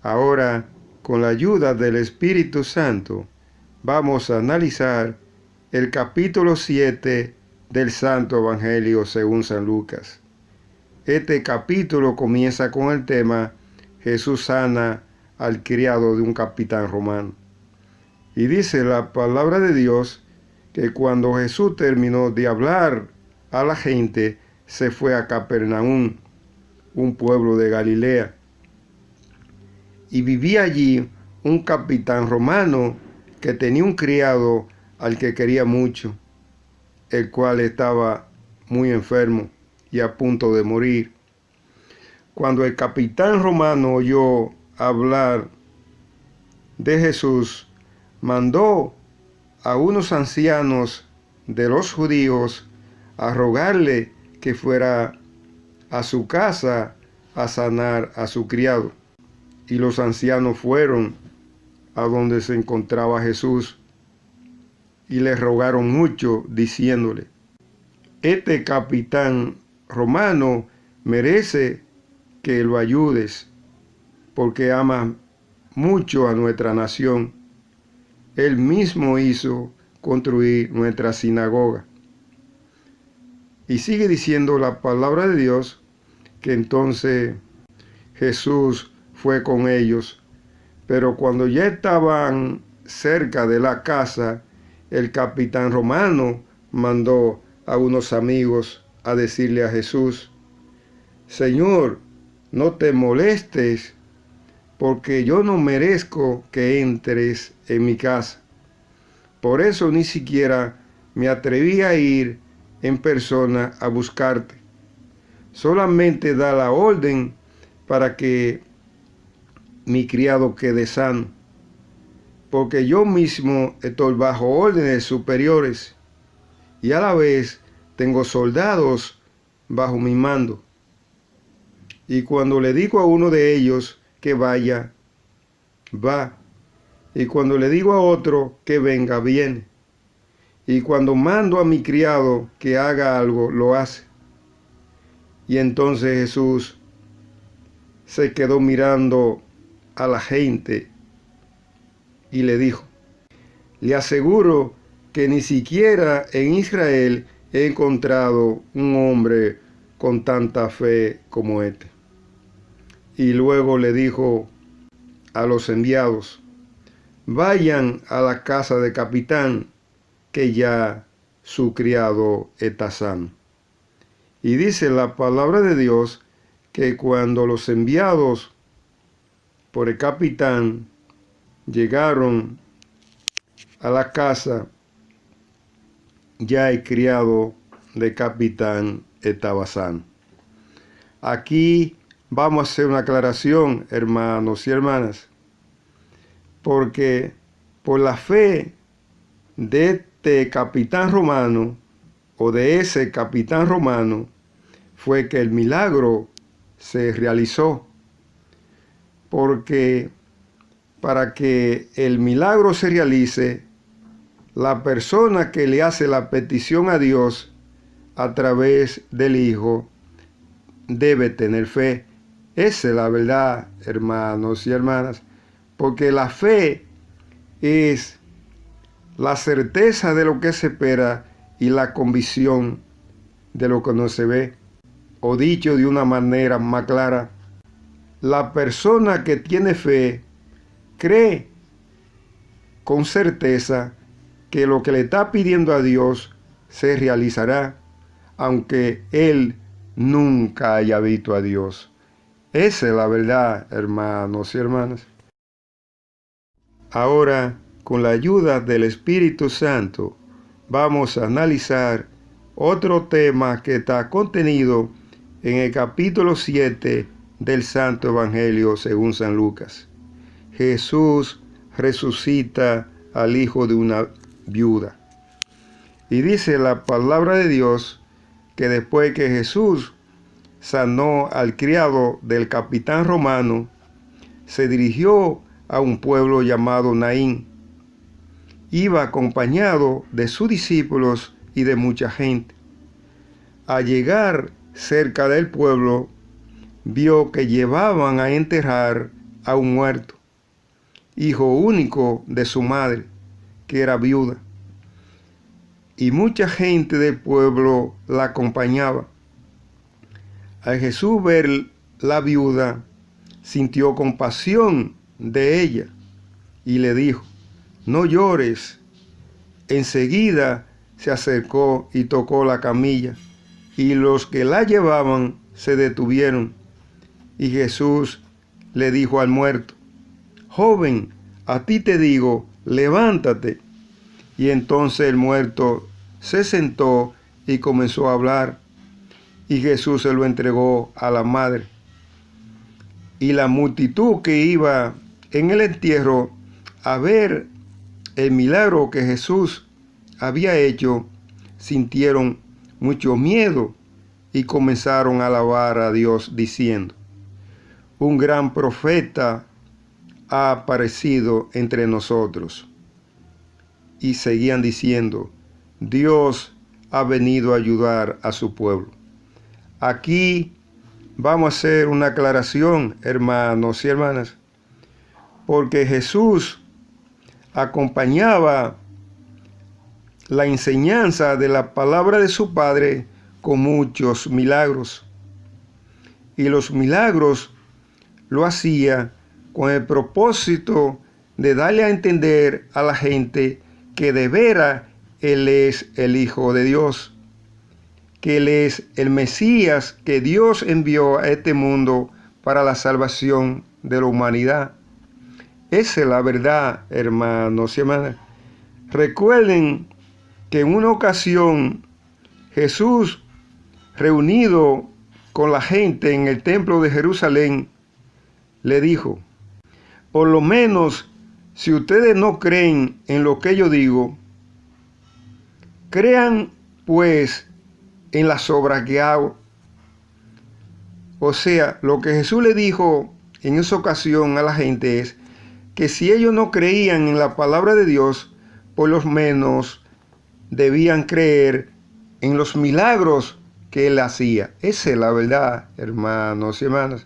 Ahora, con la ayuda del Espíritu Santo, vamos a analizar el capítulo 7 del Santo Evangelio según San Lucas. Este capítulo comienza con el tema Jesús sana al criado de un capitán romano. Y dice la palabra de Dios que cuando Jesús terminó de hablar a la gente, se fue a Capernaum, un pueblo de Galilea. Y vivía allí un capitán romano que tenía un criado al que quería mucho, el cual estaba muy enfermo y a punto de morir. Cuando el capitán romano oyó hablar de Jesús, mandó a unos ancianos de los judíos a rogarle que fuera a su casa a sanar a su criado. Y los ancianos fueron a donde se encontraba Jesús y le rogaron mucho, diciéndole: este capitán romano merece que lo ayudes, porque ama mucho a nuestra nación. Él mismo hizo construir nuestra sinagoga. Y sigue diciendo la palabra de Dios que entonces Jesús fue con ellos, pero cuando ya estaban cerca de la casa, el capitán romano mandó a unos amigos a decirle a Jesús: Señor, no te molestes, porque yo no merezco que entres en mi casa. Por eso ni siquiera me atreví a ir en persona a buscarte. Solamente da la orden para que mi criado quede sano, porque yo mismo estoy bajo órdenes superiores y a la vez tengo soldados bajo mi mando. Y cuando le digo a uno de ellos que vaya, va. Y cuando le digo a otro que venga, viene. Y cuando mando a mi criado que haga algo, lo hace. Y entonces Jesús se quedó mirando a la gente y le dijo: le aseguro que ni siquiera en Israel he encontrado un hombre con tanta fe como este. Y luego le dijo a los enviados: vayan a la casa del capitán, que ya su criado está sano. Y dice la palabra de Dios que cuando los enviados por el capitán llegaron a la casa, ya el criado del capitán estaba sano. Aquí vamos a hacer una aclaración, hermanos y hermanas, porque por la fe de este capitán romano, o de ese capitán romano, fue que el milagro se realizó. Porque para que el milagro se realice, la persona que le hace la petición a Dios a través del Hijo debe tener fe. Esa es la verdad, hermanos y hermanas, porque la fe es la certeza de lo que se espera y la convicción de lo que no se ve. O dicho de una manera más clara, la persona que tiene fe cree con certeza que lo que le está pidiendo a Dios se realizará, aunque él nunca haya visto a Dios. Esa es la verdad, hermanos y hermanas. Ahora, con la ayuda del Espíritu Santo, vamos a analizar otro tema que está contenido en el capítulo 7 del Santo Evangelio según San Lucas. Jesús resucita al hijo de una viuda. Y dice la palabra de Dios que después que Jesús sanó al criado del capitán romano, se dirigió a un pueblo llamado Naín. Iba acompañado de sus discípulos y de mucha gente. Al llegar cerca del pueblo, vio que llevaban a enterrar a un muerto, hijo único de su madre, que era viuda. Y mucha gente del pueblo la acompañaba. Al Jesús ver la viuda, sintió compasión de ella y le dijo: no llores. Enseguida se acercó y tocó la camilla, y los que la llevaban se detuvieron. Y Jesús le dijo al muerto: joven, a ti te digo, levántate. Y entonces el muerto se sentó y comenzó a hablar, y Jesús se lo entregó a la madre. Y la multitud que iba en el entierro a ver el milagro que Jesús había hecho, sintieron mucho miedo y comenzaron a alabar a Dios diciendo: un gran profeta ha aparecido entre nosotros. Y seguían diciendo: Dios ha venido a ayudar a su pueblo. Aquí vamos a hacer una aclaración, hermanos y hermanas, porque Jesús acompañaba la enseñanza de la palabra de su Padre con muchos milagros. Y los milagros lo hacía con el propósito de darle a entender a la gente que de veras Él es el Hijo de Dios, que Él es el Mesías que Dios envió a este mundo para la salvación de la humanidad. Esa es la verdad, hermanos y hermanas. Recuerden que en una ocasión Jesús, reunido con la gente en el templo de Jerusalén, le dijo: por lo menos si ustedes no creen en lo que yo digo, crean pues en las obras que hago. O sea, lo que Jesús le dijo en esa ocasión a la gente es que si ellos no creían en la palabra de Dios, por lo menos debían creer en los milagros que Él hacía. Esa es la verdad, hermanos y hermanas.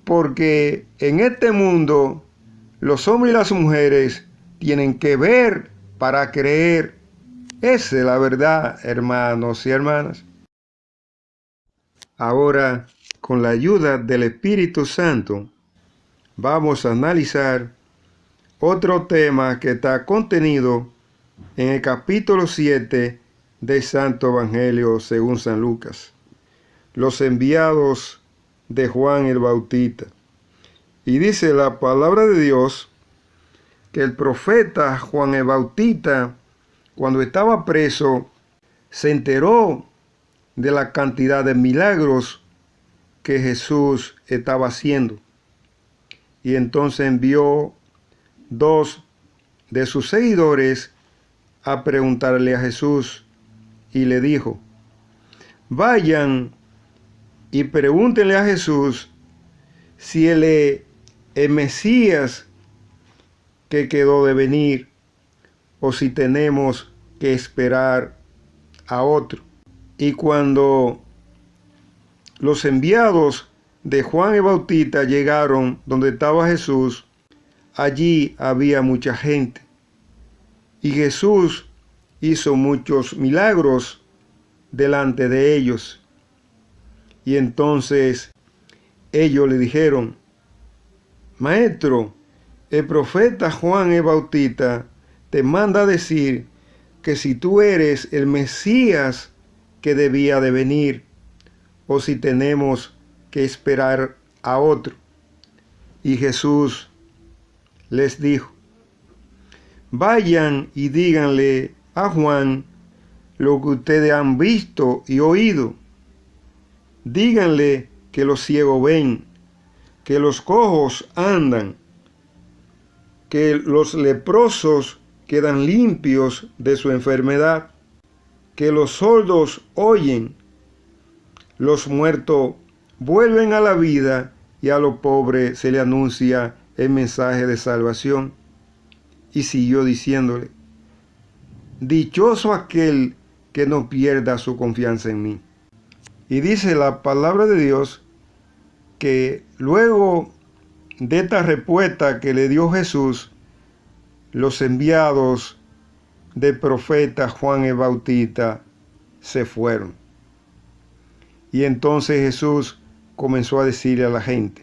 Porque en este mundo los hombres y las mujeres tienen que ver para creer. Esa es la verdad, hermanos y hermanas. Ahora, con la ayuda del Espíritu Santo, vamos a analizar otro tema que está contenido en el capítulo 7 del Santo Evangelio según San Lucas. Los enviados de Juan el Bautista. Y dice la palabra de Dios que el profeta Juan el Bautista, cuando estaba preso, se enteró de la cantidad de milagros que Jesús estaba haciendo. Y entonces envió 2 de sus seguidores a preguntarle a Jesús y le dijo: vayan y pregúntenle a Jesús si Él es el Mesías que quedó de venir o si tenemos que esperar a otro. Y cuando los enviados de Juan el Bautista llegaron donde estaba Jesús, allí había mucha gente. Y Jesús hizo muchos milagros delante de ellos. Y entonces ellos le dijeron: Maestro, el profeta Juan el Bautista te manda a decir que si tú eres el Mesías que debía de venir, o si tenemos que esperar a otro. Y Jesús les dijo: vayan y díganle a Juan lo que ustedes han visto y oído. Díganle que los ciegos ven, que los cojos andan, que los leprosos quedan limpios de su enfermedad, que los sordos oyen, los muertos vuelven a la vida y a los pobres se le anuncia el mensaje de salvación. Y siguió diciéndole: dichoso aquel que no pierda su confianza en mí. Y dice la palabra de Dios que luego de esta respuesta que le dio Jesús, los enviados del profeta Juan el Bautista se fueron. Y entonces Jesús comenzó a decirle a la gente: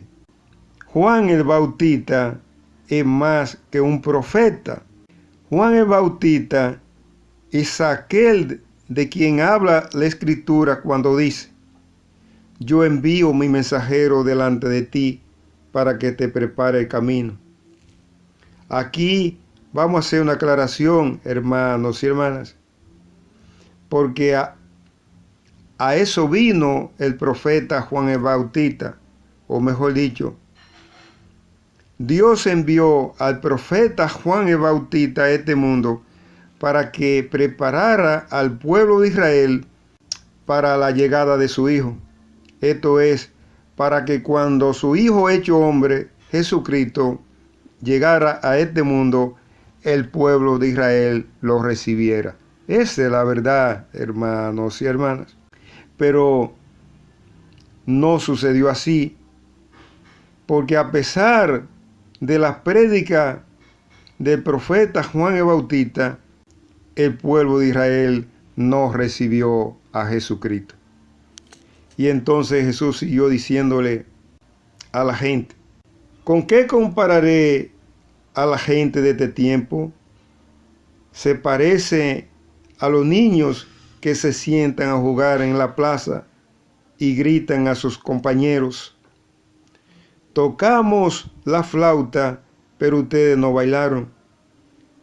Juan el Bautista es más que un profeta. Juan el Bautista es aquel de quien habla la Escritura cuando dice: yo envío mi mensajero delante de ti para que te prepare el camino. Aquí vamos a hacer una aclaración, hermanos y hermanas, porque a eso vino el profeta Juan el Bautista, o mejor dicho, Dios envió al profeta Juan el Bautista a este mundo para que preparara al pueblo de Israel para la llegada de su Hijo. Esto es, para que cuando su Hijo hecho hombre, Jesucristo, llegara a este mundo, el pueblo de Israel lo recibiera. Esa es la verdad, hermanos y hermanas. Pero no sucedió así, porque a pesar de la prédica del profeta Juan el Bautista, el pueblo de Israel no recibió a Jesucristo. Y entonces Jesús siguió diciéndole a la gente: ¿con qué compararé a la gente de este tiempo? Se parece a los niños que se sientan a jugar en la plaza y gritan a sus compañeros: tocamos la flauta, pero ustedes no bailaron.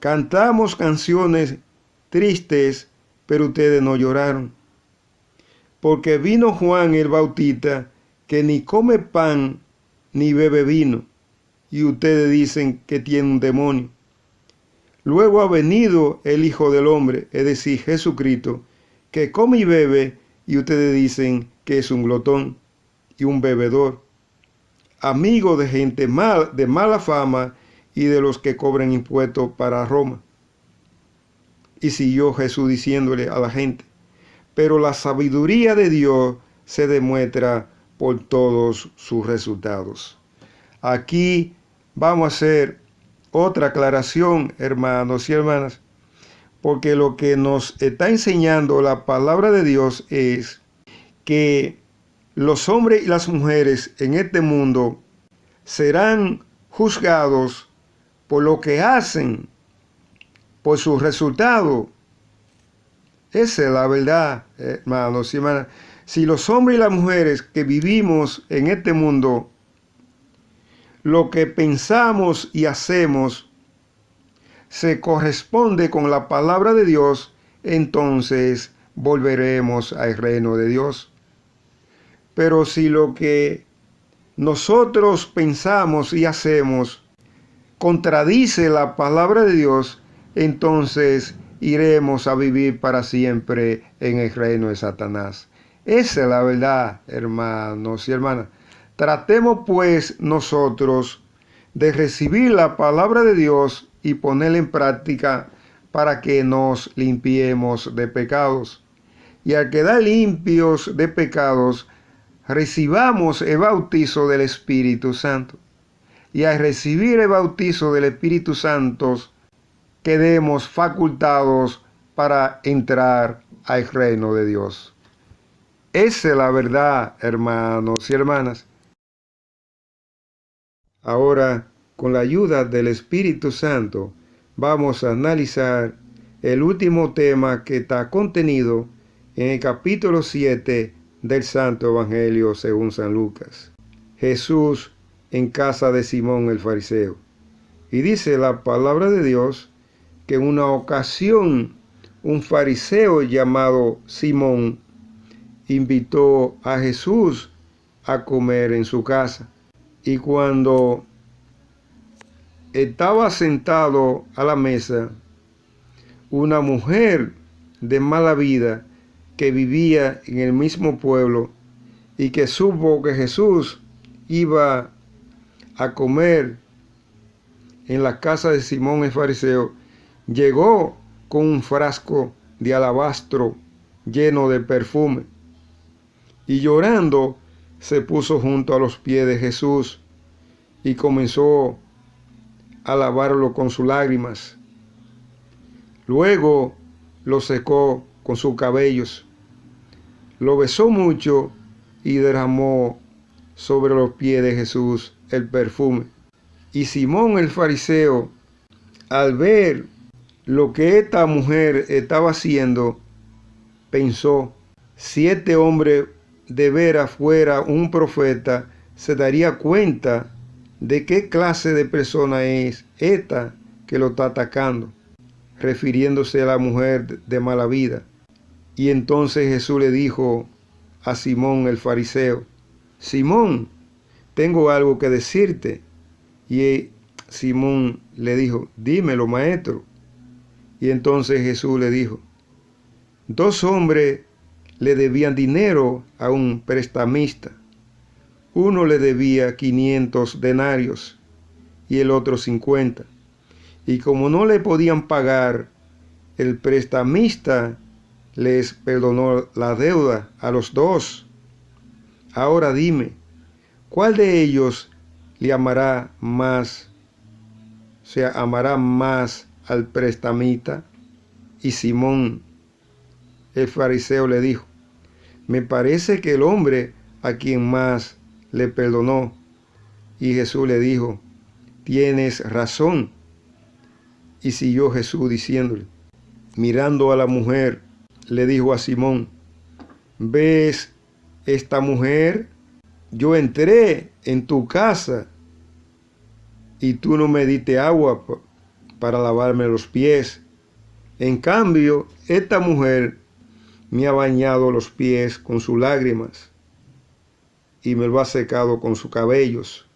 Cantamos canciones tristes, pero ustedes no lloraron. Porque vino Juan el Bautista, que ni come pan ni bebe vino, y ustedes dicen que tiene un demonio. Luego ha venido el Hijo del Hombre, es decir, Jesucristo, que come y bebe, y ustedes dicen que es un glotón y un bebedor, amigo de gente de mala fama y de los que cobran impuestos para Roma. Y siguió Jesús diciéndole a la gente: pero la sabiduría de Dios se demuestra por todos sus resultados. Aquí vamos a hacer otra aclaración, hermanos y hermanas, porque lo que nos está enseñando la palabra de Dios es que los hombres y las mujeres en este mundo serán juzgados por lo que hacen, por sus resultados. Esa es la verdad, hermanos y hermanas. Si los hombres y las mujeres que vivimos en este mundo, lo que pensamos y hacemos se corresponde con la palabra de Dios, entonces volveremos al reino de Dios. Pero si lo que nosotros pensamos y hacemos contradice la palabra de Dios, entonces iremos a vivir para siempre en el reino de Satanás. Esa es la verdad, hermanos y hermanas. Tratemos pues nosotros de recibir la palabra de Dios y ponerla en práctica para que nos limpiemos de pecados. Y al quedar limpios de pecados, recibamos el bautizo del Espíritu Santo. Y al recibir el bautizo del Espíritu Santo, quedemos facultados para entrar al reino de Dios. Esa es la verdad, hermanos y hermanas. Ahora, con la ayuda del Espíritu Santo, vamos a analizar el último tema que está contenido en el capítulo 7 del Santo Evangelio según San Lucas. Jesús en casa de Simón el fariseo. Y dice la palabra de Dios que en una ocasión un fariseo llamado Simón invitó a Jesús a comer en su casa. Y cuando estaba sentado a la mesa, una mujer de mala vida que vivía en el mismo pueblo y que supo que Jesús iba a comer en la casa de Simón el fariseo, llegó con un frasco de alabastro lleno de perfume y llorando se puso junto a los pies de Jesús y comenzó a lavarlo con sus lágrimas. Luego lo secó con sus cabellos, lo besó mucho y derramó sobre los pies de Jesús el perfume. Y Simón el fariseo, al ver lo que esta mujer estaba haciendo, pensó: si este hombre de veras fuera un profeta, se daría cuenta de qué clase de persona es esta que lo está atacando, refiriéndose a la mujer de mala vida. Y entonces Jesús le dijo a Simón el fariseo: Simón, tengo algo que decirte. Y Simón le dijo: dímelo, maestro. Y entonces Jesús le dijo: 2 hombres le debían dinero a un prestamista. Uno le debía 500 denarios y el otro 50. Y como no le podían pagar, el prestamista les perdonó la deuda a los 2. Ahora dime, ¿cuál de ellos le amará más? O sea, amará más al prestamista. Y Simón el fariseo le dijo: me parece que el hombre a quien más le perdonó. Y Jesús le dijo: tienes razón. Y siguió Jesús diciéndole. Mirando a la mujer, le dijo a Simón: ¿ves esta mujer? Yo entré en tu casa y tú no me diste agua para lavarme los pies. En cambio, esta mujer me ha bañado los pies con sus lágrimas y me lo ha secado con sus cabellos.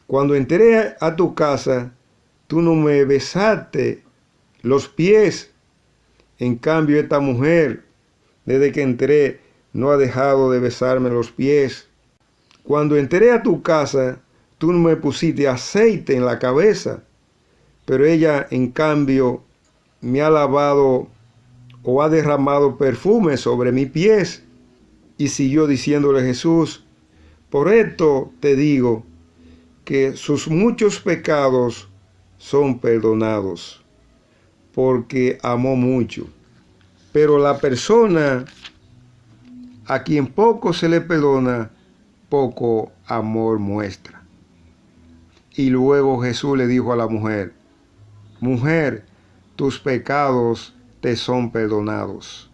Cuando entré a tu casa, tú no me besaste los pies. En cambio, esta mujer, desde que entré, no ha dejado de besarme los pies. Cuando entré a tu casa, tú no me pusiste aceite en la cabeza, pero ella, en cambio, me ha lavado o ha derramado perfume sobre mis pies. Y siguió diciéndole Jesús: por esto te digo que sus muchos pecados son perdonados, porque amó mucho. Pero la persona a quien poco se le perdona, poco amor muestra. Y luego Jesús le dijo a la mujer: mujer, tus pecados te son perdonados.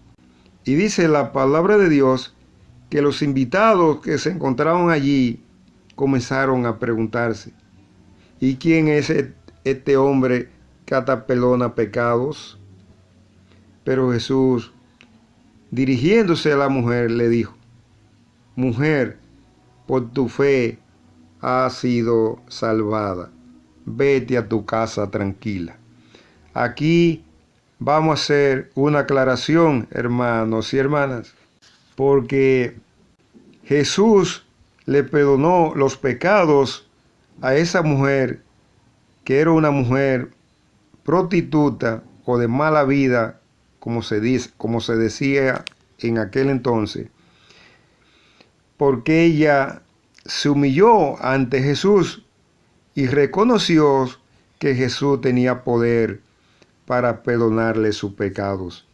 Y dice la palabra de Dios que los invitados que se encontraban allí comenzaron a preguntarse: ¿y quién es este hombre que hasta perdona pecados? Pero Jesús, dirigiéndose a la mujer, le dijo: mujer, por tu fe has sido salvada. Vete a tu casa tranquila. Aquí vamos a hacer una aclaración, hermanos y hermanas, porque Jesús le perdonó los pecados a esa mujer que era una mujer prostituta o de mala vida, como se decía en aquel entonces, porque ella se humilló ante Jesús y reconoció que Jesús tenía poder para perdonarle sus pecados.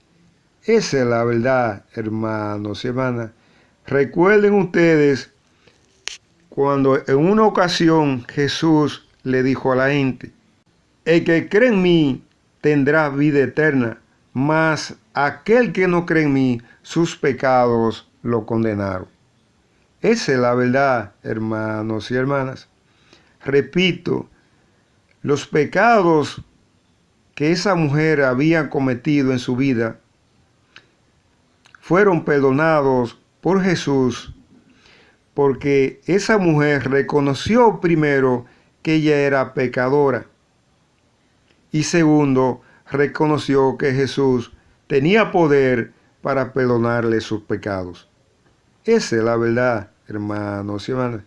Esa es la verdad, hermanos y hermanas. Recuerden ustedes cuando en una ocasión Jesús le dijo a la gente: el que cree en mí tendrá vida eterna, mas aquel que no cree en mí, sus pecados lo condenaron. Esa es la verdad, hermanos y hermanas. Repito, los pecados que esa mujer había cometido en su vida fueron perdonados por Jesús, porque esa mujer reconoció primero que ella era pecadora y segundo, reconoció que Jesús tenía poder para perdonarle sus pecados. Esa es la verdad, hermanos y hermanas.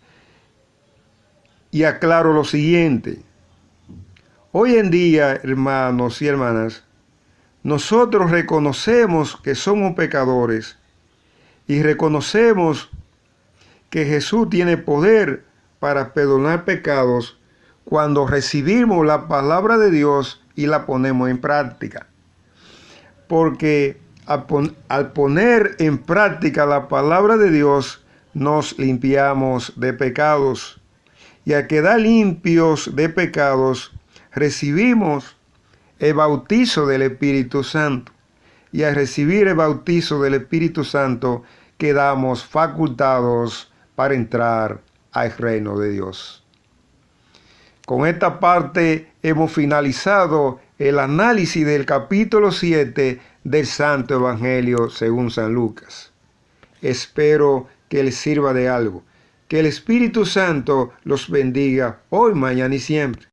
Y aclaro lo siguiente: hoy en día, hermanos y hermanas, nosotros reconocemos que somos pecadores y reconocemos que Jesús tiene poder para perdonar pecados, cuando recibimos la palabra de Dios y la ponemos en práctica. Porque al poner en práctica la palabra de Dios, nos limpiamos de pecados. Y al quedar limpios de pecados, recibimos el bautizo del Espíritu Santo. Y al recibir el bautizo del Espíritu Santo, quedamos facultados para entrar al reino de Dios. Con esta parte hemos finalizado el análisis del capítulo 7 del Santo Evangelio según San Lucas. Espero que les sirva de algo. Que el Espíritu Santo los bendiga hoy, mañana y siempre.